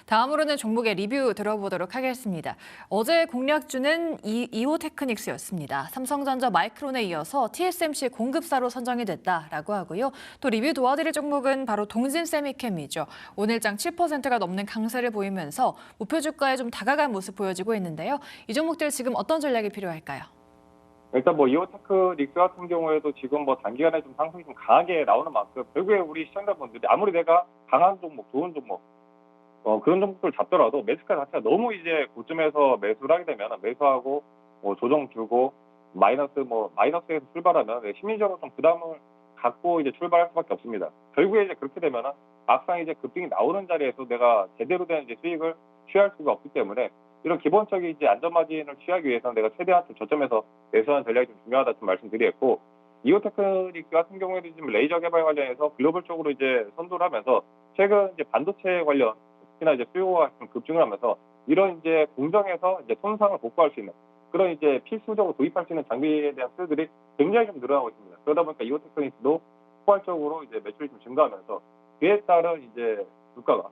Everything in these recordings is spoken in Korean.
다음으로는 종목의 리뷰 들어보도록 하겠습니다. 어제 공략주는 이오테크닉스였습니다. 삼성전자 마이크론에 이어서 TSMC 공급사로 선정이 됐다라고 하고요. 또 리뷰 도와드릴 종목은 바로 동진세미캠이죠. 오늘장 7%가 넘는 강세를 보이면서 목표 주가에 좀 다가간 모습 보여지고 있는데요. 이 종목들 지금 어떤 전략이 필요할까요? 일단 이오테크닉스 같은 경우에도 지금 단기간에 좀 상승이 좀 강하게 나오는 만큼 결국에 우리 시청자분들이 아무리 내가 강한 종목, 좋은 종목 그런 종목들 잡더라도 매수가 자체가 너무 이제 고점에서 매수를 하게 되면 매수하고 조정 주고 마이너스에서 출발하면 심리적으로 좀 부담을 갖고 이제 출발할 수밖에 없습니다. 결국에 이제 그렇게 되면은 막상 이제 급등이 나오는 자리에서 내가 제대로 된 이제 수익을 취할 수가 없기 때문에 이런 기본적인 이제 안전 마진을 취하기 위해서는 내가 최대한 좀 저점에서 매수하는 전략이 좀 중요하다 좀 말씀드리겠고, 이오테크닉스 같은 경우에도 지금 레이저 개발 관련해서 글로벌적으로 이제 선도를 하면서 최근 이제 반도체 관련 특히나 이제 수요가 좀 급증을 하면서 이런 이제 공정에서 이제 손상을 복구할 수 있는 그런 이제 필수적으로 도입할 수 있는 장비에 대한 수요들이 굉장히 좀 늘어나고 있습니다. 그러다 보니까 이오테크닉스도 포괄적으로 이제 매출이 좀 증가하면서 그에 따른 이제 주가가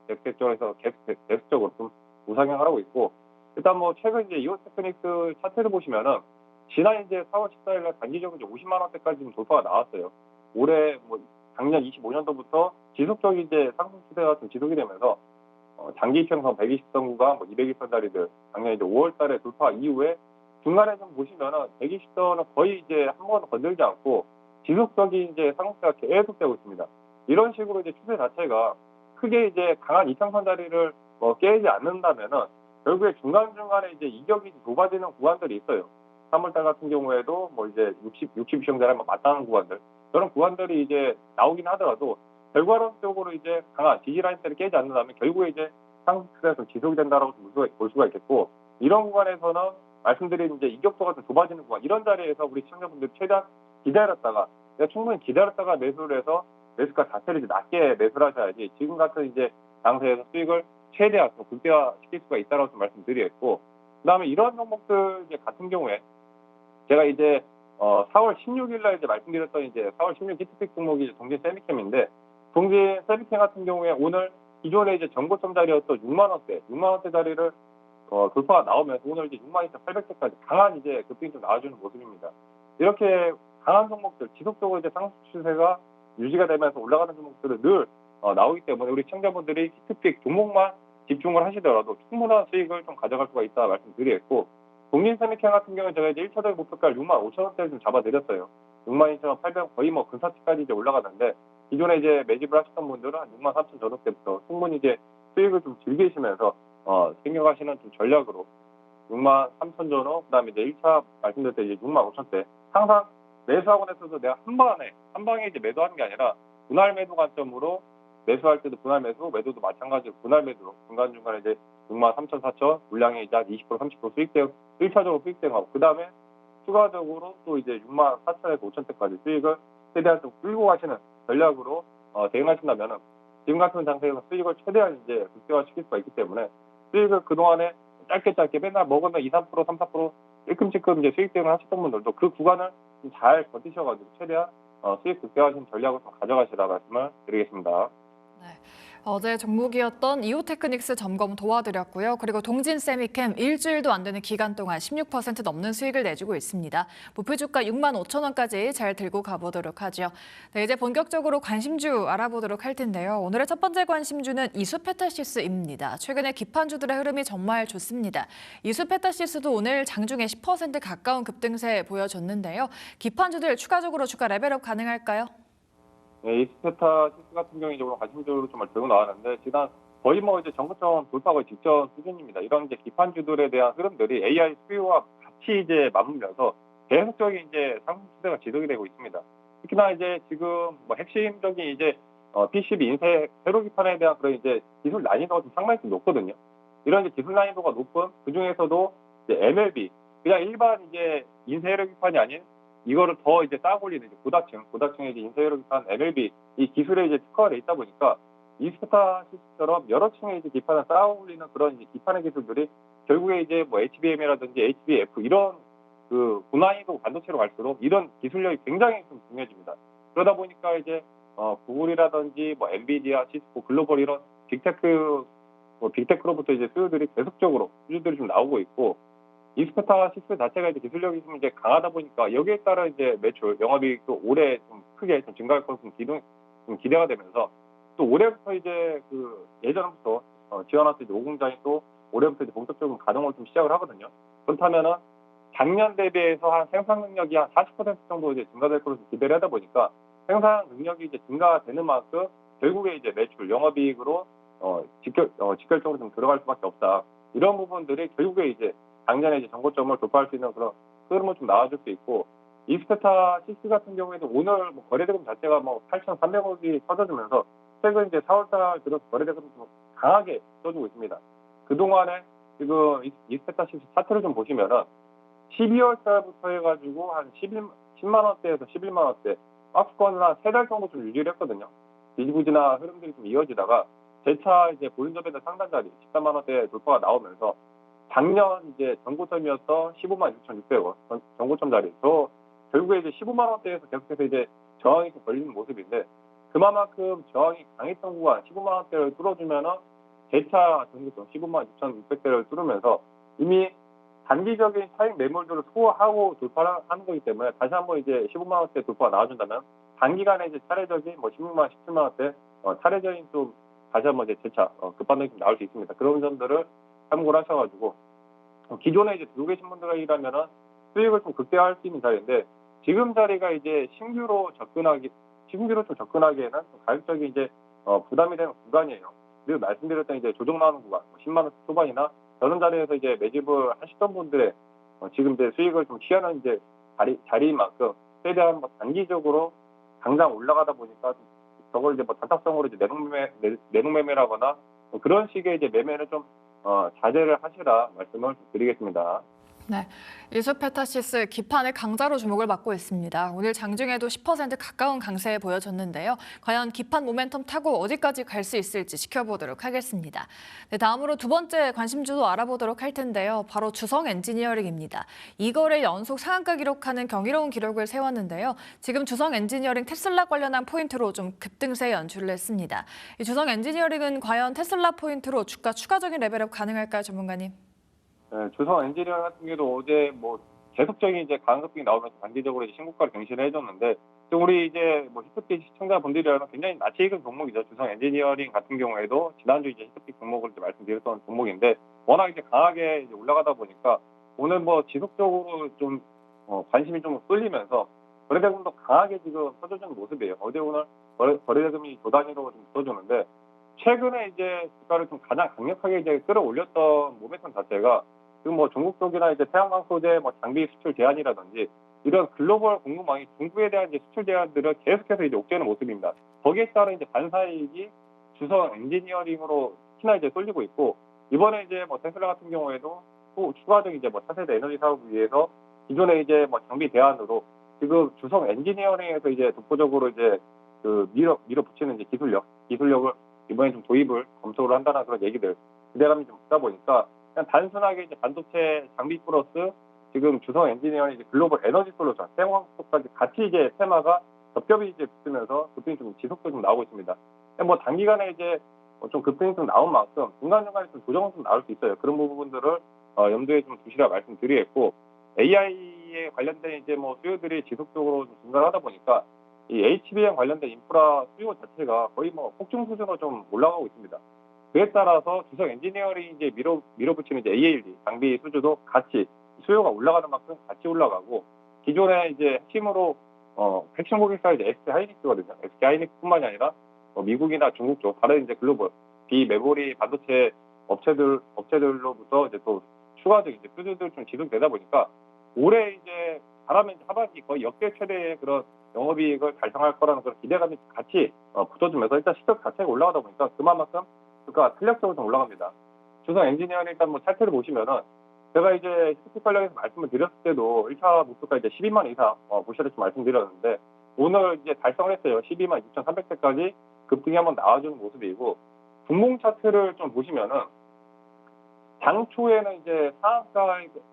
계속적으로 좀 우상향을 하고 있고, 일단 최근 이제 이오테크닉스 차트를 보시면은 지난 이제 4월 14일 날 단기적으로 이제 50만 원대까지 좀 돌파가 나왔어요. 올해 작년 25년도부터 지속적인 이제 상승 추세가 좀 지속이 되면서 장기 이평선 120선 구간, 200일선 자리들 작년 이제 5월 달에 돌파 이후에 중간에 좀 보시면은 120선은 거의 이제 한 번도 건들지 않고 지속적인 이제 상승세가 계속되고 있습니다. 이런 식으로 이제 추세 자체가 크게 이제 강한 이평선 자리를 깨지 않는다면은 결국에 중간중간에 이제 이격이 좁아지는 구간들이 있어요. 3월달 같은 경우에도 이제 60이평 자리 맞닿는 구간들, 그런 구간들이 이제 나오긴 하더라도 결과론적으로 이제 강한 지지 라인대를 깨지 않는다면 결국에 이제 상승 추세가 좀 지속이 된다라고 볼 수가 있겠고, 이런 구간에서는 말씀드린 이제 이격도가 좀 좁아지는 구간, 이런 자리에서 우리 시청자분들이 최대한 기다렸다가 충분히 기다렸다가 매수를 해서 매수가 자체를 이제 낮게 매수를 하셔야지 지금 같은 이제 장세에서 수익을 최대한 극대화시킬 수가 있다라고 좀 말씀드리겠고, 그다음에 이런 종목들 이제 같은 경우에 제가 이제 4월 16일 날 이제 말씀드렸던 이제 4월 16일 히트픽 종목이 이제 동진 세미캠인데, 동진 세미캠 같은 경우에 오늘 기존에 이제 정고점 자리였던 6만 원대 자리를 돌파가 나오면서 오늘 이제 62,800대까지 강한 이제 급등이 좀 나와주는 모습입니다. 이렇게 강한 종목들 지속적으로 이제 상승 추세가 유지가 되면서 올라가는 종목들은 늘 나오기 때문에 우리 시청자분들이 히트픽 종목만 집중을 하시더라도 충분한 수익을 좀 가져갈 수가 있다 말씀드리겠고, 동진세미캠 같은 경우는 제가 이제 1차적 목표가 65,000원대를 좀 잡아드렸어요. 62,800원 거의 근사치까지 이제 올라가는데, 기존에 이제 매집을 하셨던 분들은 한 63,000 저녁대부터 충분히 이제 수익을 좀 즐기시면서 챙겨가시는 좀 전략으로 63,000 전후, 그다음에 이제 1차 말씀드릴 때 이제 65,000대 항상 매수하고 나서도 내가 한 방에 이제 매도하는 게 아니라 분할 매도 관점으로 매수할 때도 분할 매수, 매도도 마찬가지로 분할 매도로 중간중간에 이제 63,000, 4,000 물량에 이제 20% 30% 수익대응 1차적으로 수익대응하고, 그다음에 추가적으로 또 이제 64,000에서 5,000대까지 수익을 최대한 좀 끌고 가시는 전략으로 대응하신다면은 지금 같은 장세에서 수익을 최대한 이제 극대화시킬 수가 있기 때문에 수익을 그동안에 짧게 맨날 먹으면 2, 3%, 3, 4% 찔끔찔끔 이제 수익 대응을 하셨던 분들도 그 구간을 좀 잘 버티셔가지고 최대한 수익 극대화하시는 전략을 좀 가져가시라 말씀을 드리겠습니다. 네. 어제 종목이었던 이오테크닉스 점검 도와드렸고요. 그리고 동진세미캠 일주일도 안 되는 기간 동안 16% 넘는 수익을 내주고 있습니다. 목표 주가 65,000원까지 잘 들고 가보도록 하죠. 네, 이제 본격적으로 관심주 알아보도록 할 텐데요. 오늘의 첫 번째 관심주는 이수페타시스입니다. 최근에 기판주들의 흐름이 정말 좋습니다. 이수페타시스도 오늘 장중에 10% 가까운 급등세 보여줬는데요. 기판주들 추가적으로 주가 레벨업 가능할까요? 네, 이스페타시스 같은 경우에 이제 오늘 관심주로 정말 들고 나왔는데, 지난 거의 이제 정고점 돌파하기 직전 수준입니다. 이런 이제 기판주들에 대한 흐름들이 AI 수요와 같이 이제 맞물려서 계속적인 이제 상승 추세가 지속이 되고 있습니다. 특히나 이제 지금 핵심적인 이제 PCB 인쇄 회로 기판에 대한 그런 이제 기술 난이도가 좀 상당히 좀 높거든요. 이런 이제 기술 난이도가 높은 그 중에서도 이제 MLB, 그냥 일반 이제 인쇄 회로 기판이 아닌 이거를 더 이제 쌓아 올리는 이제 고다층의 이제 인쇄회로 기판 MLB 이 기술에 이제 특화가 돼 있다 보니까 이스타시스처럼 여러 층의 이제 기판을 쌓아 올리는 그런 이제 기판의 기술들이 결국에 이제 HBM이라든지 HBF 이런 그 고난이도 반도체로 갈수록 이런 기술력이 굉장히 좀 중요해집니다. 그러다 보니까 이제 구글이라든지 엔비디아, 시스코, 글로벌 이런 빅테크 뭐 빅테크로부터 이제 수요들이 계속적으로 수주들이 좀 나오고 있고 이스페타 6 자체가 이제 기술력이 좀 이제 강하다 보니까 여기에 따라 이제 매출 영업이익도 올해 좀 크게 좀 증가할 것으로 좀 기대가 되면서 또 올해부터 이제 그 예전부터 지어놨던 이제 5공장이 또 올해부터 이제 본격적으로 가동을 좀 시작을 하거든요. 그렇다면은 작년 대비해서 한 생산 능력이 한 40% 정도 이제 증가될 것으로 기대를 하다 보니까 생산 능력이 이제 증가되는 만큼 결국에 이제 매출, 영업이익으로 직결적으로 좀 들어갈 수밖에 없다. 이런 부분들이 결국에 이제 작년에 이제 정고점을 돌파할 수 있는 그런 흐름을 좀 나와줄 수 있고 이스페타 6 같은 경우에도 오늘 뭐 거래대금 자체가 뭐 8,300억이 터져주면서 최근 이제 4월달 들어서 거래대금이 좀 강하게 떠주고 있습니다. 그동안에 지금 이스페타 6 차트를 좀 보시면은 12월 달부터 해가지고 한 10만 원대에서 11만 원대 박스권을 한 3달 정도 좀 유지를 했거든요. 지지부진한 흐름들이 좀 이어지다가 재차 이제 보윤접에서 상단 자리 13만 원대 돌파가 나오면서 작년 이제 전고점이었던 15만 6,600원 전고점 자리 결국에 이제 15만 원대에서 계속해서 이제 저항이 좀 걸리는 모습인데 그만큼 저항이 강했던 구간 15만 원대를 뚫어주면은 재차 전고점 15만 6,600대를 뚫으면서 이미 단기적인 차익 매물들을 소화하고 돌파를 하는 거기 때문에 다시 한번 이제 15만 원대 돌파가 나와준다면 단기간에 이제 차례적인 뭐 16만, 17만 원대 차례적인 좀 다시 한번 이제 재차 급반등이 좀 나올 수 있습니다. 그런 점들을 참고를 하셔가지고 기존에 이제 들고 계신 분들이라면은 수익을 좀 극대화할 수 있는 자리인데 지금 자리가 이제 신규로 좀 접근하기에는 좀 가격적인 이제 부담이 되는 구간이에요. 그리고 말씀드렸던 이제 조정 나오는 구간 10만 원 초반이나 저런 자리에서 이제 매집을 하시던 분들의 지금 이제 수익을 좀 취하는 이제 자리인 만큼 최대한 뭐 단기적으로 당장 올라가다 보니까 저걸 이제 뭐 단타성으로 이제 내놓매매라거나 뭐 그런 식의 이제 매매는 좀 자제를 하시라 말씀을 드리겠습니다. 네, 이스페타시스 기판의 강자로 주목을 받고 있습니다. 오늘 장중에도 10% 가까운 강세에 보여졌는데요. 과연 기판 모멘텀 타고 어디까지 갈 수 있을지 지켜보도록 하겠습니다. 네, 다음으로 두 번째 관심주도 알아보도록 할 텐데요. 바로 주성 엔지니어링입니다. 2거래 연속 상한가 기록하는 경이로운 기록을 세웠는데요. 지금 주성 엔지니어링 테슬라 관련한 포인트로 좀 급등세 연출을 했습니다. 이 주성 엔지니어링은 과연 테슬라 포인트로 주가 추가적인 레벨업 가능할까요, 전문가님? 네, 주성 엔지니어 같은 경우도 어제 뭐 계속적인 이제 강급등이 나오면서 단기적으로 이제 신고가를 경신을 해줬는데 또 우리 이제 뭐 히트픽 시청자분들이라면 굉장히 낯이 익은 종목이죠. 주성 엔지니어링 같은 경우에도 지난주 이제 히트픽 종목을 이제 말씀드렸던 종목인데 워낙 이제 강하게 이제 올라가다 보니까 오늘 뭐 지속적으로 좀 관심이 좀 쏠리면서 거래대금도 강하게 지금 터져주는 모습이에요. 어제 오늘 거래대금이 조 단위로 좀 터주는데 최근에 이제 주가를 좀 가장 강력하게 이제 끌어올렸던 모멘텀 자체가 지금 뭐 중국 쪽이나 이제 태양광 소재 뭐 장비 수출 제한이라든지 이런 글로벌 공급망이 중국에 대한 이제 수출 제한들을 계속해서 이제 옥죄는 모습입니다. 거기에 따른 이제 반사이익이 주성 엔지니어링으로 특히나 이제 쏠리고 있고 이번에 이제 뭐 테슬라 같은 경우에도 또 추가적인 이제 뭐 차세대 에너지 사업을 위해서 기존에 이제 뭐 장비 대안으로 지금 주성 엔지니어링에서 이제 독보적으로 이제 그 밀어붙이는 이제 기술력을 이번에 좀 도입을 검토를 한다는 그런 얘기들 기대감이 좀 있다 보니까 그냥 단순하게 이제 반도체 장비 플러스 지금 주성 엔지니어링 이제 글로벌 에너지 솔루션 태양광 쪽까지 같이 이제 테마가 겹겹이 이제 붙으면서 급등이 좀 지속적으로 좀 나오고 있습니다. 뭐 단기간에 이제 좀 급등이 좀 나온 만큼 중간중간에 좀 조정은 좀 나올 수 있어요. 그런 부분들을 염두에 좀 두시라 말씀드리겠고 AI에 관련된 이제 뭐 수요들이 지속적으로 좀 증가하다 보니까 이 HBM 관련된 인프라 수요 자체가 거의 뭐 폭증 수준으로 좀 올라가고 있습니다. 그에 따라서 주성 엔지니어링 이제 밀어붙이는 이제 ALD 장비 수주도 같이 수요가 올라가는 만큼 같이 올라가고 기존에 이제 핵심으로 핵심 고객사 이제 SK 하이닉스거든요. SK 하이닉스뿐만이 아니라 미국이나 중국 쪽 다른 이제 글로벌 비메모리 반도체 업체들로부터 이제 또 추가적인 이제 수주들 좀 지속되다 보니까 올해 이제 바라면 하반기 거의 역대 최대의 그런 영업이익을 달성할 거라는 그런 기대감이 같이 붙어주면서 일단 시적 자체가 올라가다 보니까 그만큼 주가가 탄력적으로 좀 올라갑니다. 주성 엔지니어링 일단 뭐 차트를 보시면은 제가 이제 히트픽 관련해서 말씀을 드렸을 때도 1차 목표가 이제 12만 이상 보시라고 말씀드렸는데 오늘 이제 달성을 했어요. 12만 6,300대까지 급등이 한번 나와주는 모습이고 분봉 차트를 좀 보시면은 당초에는 이제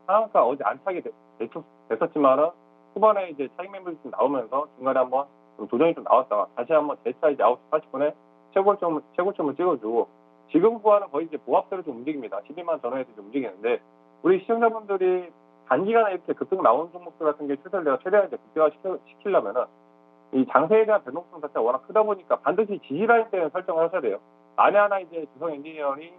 상한가 어제 안착이 됐었지만은 후반에 이제 차익 매물이 좀 나오면서 중간에 한번 좀 조정이 좀 나왔다가 다시 한번 재차 이제 9시 40분에 최고점을 찍어주고 지금 구간은 거의 이제 보합대로 좀 움직입니다. 12만 전후에서 좀 움직이는데 우리 시청자분들이 단기간에 이렇게 급등 나오는 종목들 같은 게 추세를 내가 최대한 이제 극대화시키려면은 이 장세에 대한 변동성 자체가 워낙 크다 보니까 반드시 지지라인 때는 설정을 하셔야 돼요. 안에 하나 이제 주성 엔지니어링이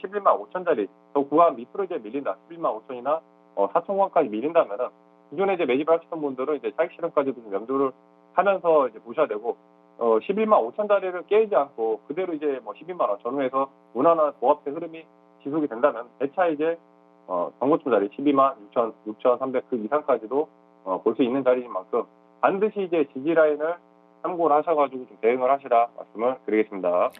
11만 5천짜리 저 구간 밑으로 이제 밀린다. 11만 5천이나 4천 구간까지 밀린다면은 기존에 이제 매집을 하셨던 분들은 이제 차익 실현까지도 좀 염두를 하면서 이제 보셔야 되고 11만 5천짜리를 깨지 않고 그대로 이제 뭐 12만 원 전후에서 무난한 보합대 흐름이 지속이 된다면 대차 이제 정고점 자리 12만 6,300 그 이상까지도 볼 수 있는 자리인 만큼 반드시 이제 지지 라인을 참고를 하셔가지고 좀 대응을 하시라 말씀을 드리겠습니다.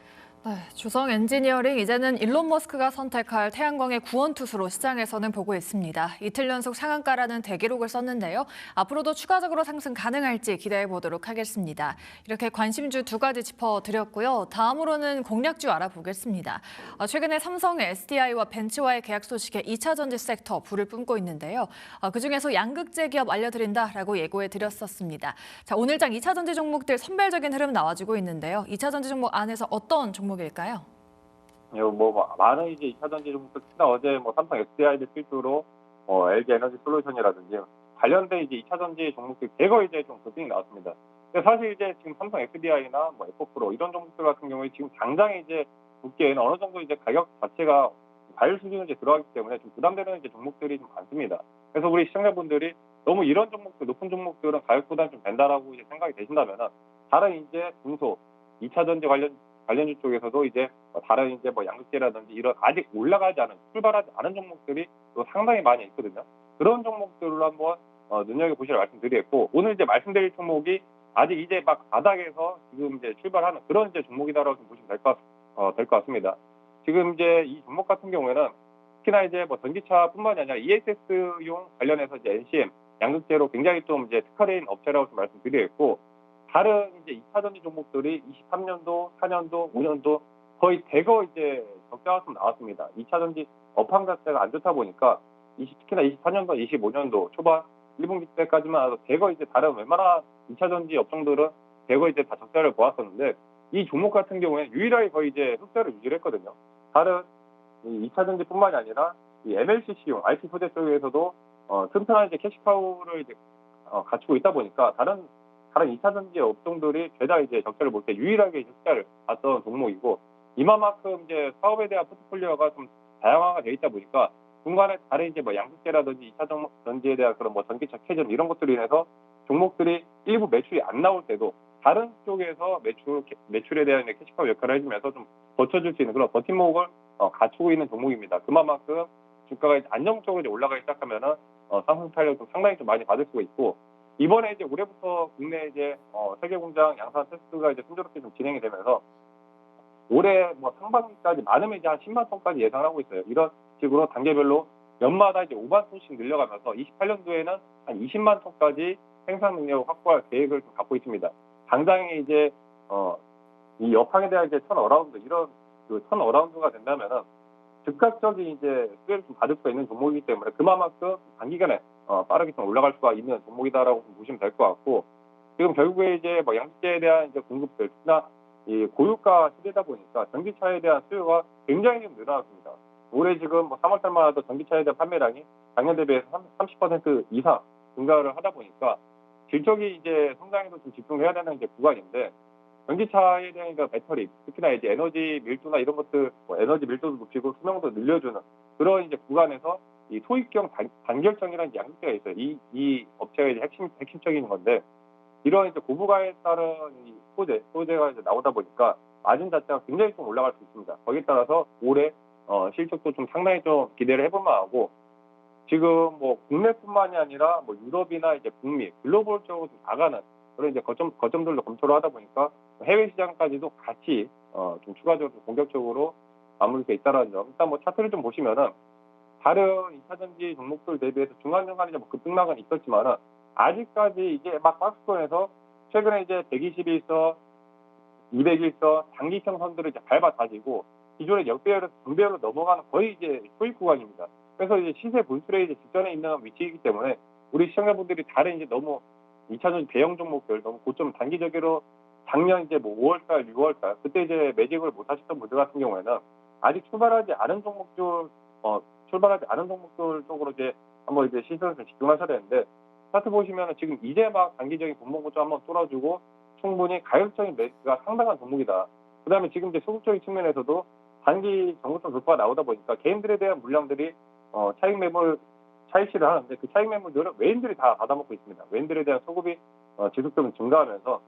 네, 주성 엔지니어링 이제는 일론 머스크가 선택할 태양광의 구원투수로 시장에서는 보고 있습니다. 이틀 연속 상한가라는 대기록을 썼는데요. 앞으로도 추가적으로 상승 가능할지 기대해 보도록 하겠습니다. 이렇게 관심주 두 가지 짚어드렸고요. 다음으로는 공략주 알아보겠습니다. 최근에 삼성의 SDI와 벤츠와의 계약 소식에 2차 전지 섹터 불을 뿜고 있는데요. 그중에서 양극재 기업 알려드린다라고 예고해 드렸었습니다. 자, 오늘장 2차 전지 종목들 선별적인 흐름 나와주고 있는데요. 2차 전지 종목 안에서 어떤 종목일까요? 뭐 많은 이제 2차 전지 종목들 특히나 어제 뭐 삼성 SDI를 필두로 LG 에너지 솔루션이라든지 관련된 이제 2차 전지 종목들 대거 이제 좀 급등이 나왔습니다. 근데 사실 이제 지금 삼성 SDI나 뭐 에코프로 이런 종목들 같은 경우에 지금 당장에 이제 붙기에는 어느 정도 이제 가격 자체가 과열 수준으로 이제 들어가기 때문에 좀 부담되는 이제 종목들이 좀 많습니다. 그래서 우리 시청자분들이 너무 이런 종목들 높은 종목들은 가격 부담 좀 된다라고 이제 생각이 되신다면은 다른 이제 중소 2차 전지 관련주 쪽에서도 이제 다른 이제 뭐 양극재라든지 이런 아직 올라가지 않은 출발하지 않은 종목들이 또 상당히 많이 있거든요. 그런 종목들로 한번 눈여겨보시라 말씀드리겠고 오늘 이제 말씀드릴 종목이 아직 이제 막 바닥에서 지금 이제 출발하는 그런 이제 종목이다라고 좀 보시면 될 것 같습니다. 지금 이제 이 종목 같은 경우에는 특히나 이제 뭐 전기차뿐만이 아니라 ESS용 관련해서 이제 NCM 양극재로 굉장히 좀 이제 특화된 업체라고 좀 말씀드리겠고 다른 이제 2차 전지 종목들이 23년도, 4년도, 5년도 거의 대거 이제 적자가 좀 나왔습니다. 2차 전지 업황 자체가 안 좋다 보니까 특히나 24년도, 25년도 초반 1분기 때까지만 해도 대거 이제 다른 웬만한 2차 전지 업종들은 대거 이제 다 적자를 보았었는데 이 종목 같은 경우에 유일하게 거의 이제 흑자를 유지를 했거든요. 다른 이 2차 전지뿐만이 아니라 이 MLCC용 IT 소재 쪽에서도 튼튼한 이제 캐시파워를 이제 갖추고 있다 보니까 다른 2차 전지 업종들이 죄다 이제 적자를 볼 때 유일하게 흑자를 봤던 종목이고 이만큼 이제 사업에 대한 포트폴리오가 좀 다양화가 되어 있다 보니까 중간에 다른 이제 뭐 양극재라든지 2차 전지에 대한 그런 뭐 전기차 캐전 이런 것들로 인해서 종목들이 일부 매출이 안 나올 때도 다른 쪽에서 매출에 대한 캐시파워 역할을 해주면서 좀 버텨줄 수 있는 그런 버팀목을 갖추고 있는 종목입니다. 그만큼 주가가 이제 안정적으로 이제 올라가기 시작하면은 상승 탄력 좀 상당히 좀 많이 받을 수가 있고 이번에 이제 올해부터 국내 이제 세계 공장 양산 테스트가 이제 순조롭게 좀 진행이 되면서 올해 뭐 상반기까지 많으면 이제 한 10만 톤까지 예상하고 있어요. 이런 식으로 단계별로 연마다 이제 5만 톤씩 늘려가면서 28년도에는 한 20만 톤까지 생산 능력을 확보할 계획을 좀 갖고 있습니다. 당장에 이제 이 업황에 대한 이제 턴어라운드 이런 그 턴어라운드가 된다면은 즉각적인 이제 수혜를 좀 받을 수가 있는 종목이기 때문에 그만큼 단기간에 빠르게 좀 올라갈 수가 있는 종목이다라고 좀 보시면 될 것 같고 지금 결국에 이제 뭐 양극재에 대한 이제 공급들 특히나 이 고유가 시대다 보니까 전기차에 대한 수요가 굉장히 좀 늘어났습니다. 올해 지금 뭐 3월달만 해도 전기차에 대한 판매량이 작년 대비해서 30% 이상 증가를 하다 보니까 질적인 이제 성장에도 좀 집중해야 되는 이제 구간인데 전기차에 대한 그 배터리, 특히나 이제 에너지 밀도나 이런 것들, 뭐 에너지 밀도도 높이고 수명도 늘려주는 그런 이제 구간에서 이 소입경 단결정이라는 양극재가 있어요. 이 업체가 이제 핵심적인 건데 이런 이제 고부가에 따른 이 소재가 이제 나오다 보니까 마진 자체가 굉장히 좀 올라갈 수 있습니다. 거기에 따라서 올해 실적도 좀 상당히 좀 기대를 해볼 만하고 지금 뭐 국내뿐만이 아니라 뭐 유럽이나 이제 북미 글로벌적으로 좀 나가는 그런 이제 거점들로 검토를 하다 보니까 해외 시장까지도 같이 좀 추가적으로 좀 공격적으로 맞물 수 있다라는 점. 일단 뭐 차트를 좀 보시면은 다른 2차 전지 종목들 대비해서 중간중간에 이제 뭐 급등락은 있었지만은 아직까지 이제 막 박스권에서 최근에 이제 121선, 201선 단기평 선들을 이제 밟아 다지고 기존의 역배열에서 중배열로 넘어가는 거의 이제 소입 구간입니다. 그래서 이제 시세 분출에 이제 직전에 있는 위치이기 때문에 우리 시청자분들이 다른 이제 너무 2차 전지 대형 종목들 너무 고점 단기적으로 작년 이제 뭐 5월달, 6월달 그때 이제 매집을 못 하셨던 분들 같은 경우에는 아직 출발하지 않은 종목들 쪽으로 이제 한번 이제 시선을 좀 집중하셔야 되는데 차트 보시면은 지금 이제 막 단기적인 분봉구 좀 한번 뚫어주고 충분히 가격적인 매수가 상당한 종목이다. 그다음에 지금 이제 소극적인 측면에서도 단기 정고점 돌파가 나오다 보니까 개인들에 대한 물량들이 차익 매물 차익실을 하는데 그 차익 매물들은 외인들이 다 받아먹고 있습니다. 외인들에 대한 소급이 지속적으로 증가하면서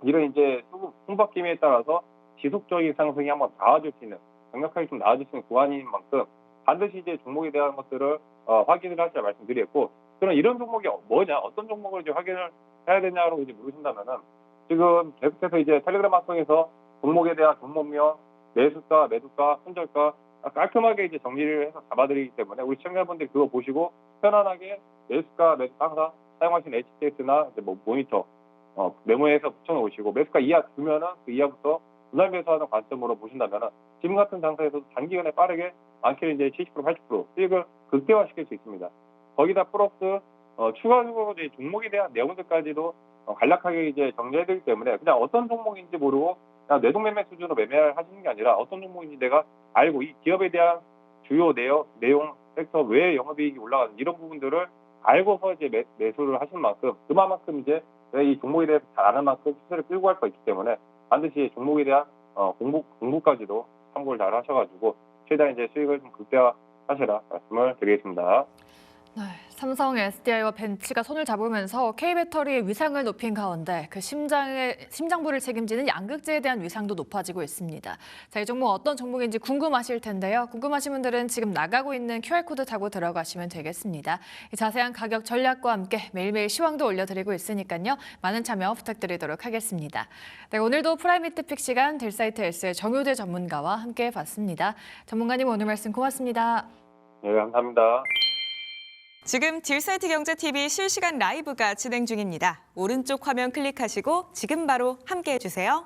이런 이제 소급 풍박 기미에 따라서 지속적인 상승이 한번 나와줄 수 있는 강력하게 좀 나와줄 수 있는 구간인 만큼 반드시 이제 종목에 대한 것들을 확인을 하시라 말씀드렸고 그럼 이런 종목이 뭐냐 어떤 종목을 이제 확인을 해야 되냐고 이제 물으신다면은 지금 계속해서 이제 텔레그램 방송에서 종목에 대한 종목명 매수가, 매도가, 손절가 깔끔하게 이제 정리를 해서 잡아드리기 때문에 우리 시청자분들이 그거 보시고 편안하게 매수가, 매수가 항상 사용하시는 HTS나 이제 뭐 모니터 메모에서 붙여놓으시고 매수가 이하 두면은 그 이하부터 분할 매수하는 관점으로 보신다면은 지금 같은 장세에서 단기간에 빠르게 많게는 이제 70% 80% 수익을 극대화시킬 수 있습니다. 거기다 플러스 추가적으로 이제 종목에 대한 내용들까지도 간략하게 이제 정리해드리기 때문에 그냥 어떤 종목인지 모르고 그냥 내동매매 수준으로 매매를 하시는 게 아니라 어떤 종목인지 내가 알고 이 기업에 대한 주요 내용 섹터 왜 영업이익이 올라가는 이런 부분들을 알고서 이제 매수를 하신 만큼 그만큼 이제 이 종목에 대해서 잘 아는 만큼 시세를 끌고 갈 수가 있기 때문에 반드시 종목에 대한 공부까지도 참고를 잘 하셔가지고 최대한 이제 수익을 좀 극대화하시라 말씀을 드리겠습니다. 네, 삼성, SDI와 벤츠가 손을 잡으면서 K배터리의 위상을 높인 가운데 그 심장부를 책임지는 양극재에 대한 위상도 높아지고 있습니다. 자, 이 종목 어떤 종목인지 궁금하실 텐데요. 궁금하신 분들은 지금 나가고 있는 QR코드 타고 들어가시면 되겠습니다. 이 자세한 가격 전략과 함께 매일매일 시황도 올려드리고 있으니까요. 많은 참여 부탁드리도록 하겠습니다. 네, 오늘도 프라이미트픽 시간 딜사이트 S의 정효대 전문가와 함께 봤습니다. 전문가님 오늘 말씀 고맙습니다. 네, 감사합니다. 지금 딜사이트 경제TV 실시간 라이브가 진행 중입니다. 오른쪽 화면 클릭하시고 지금 바로 함께해 주세요.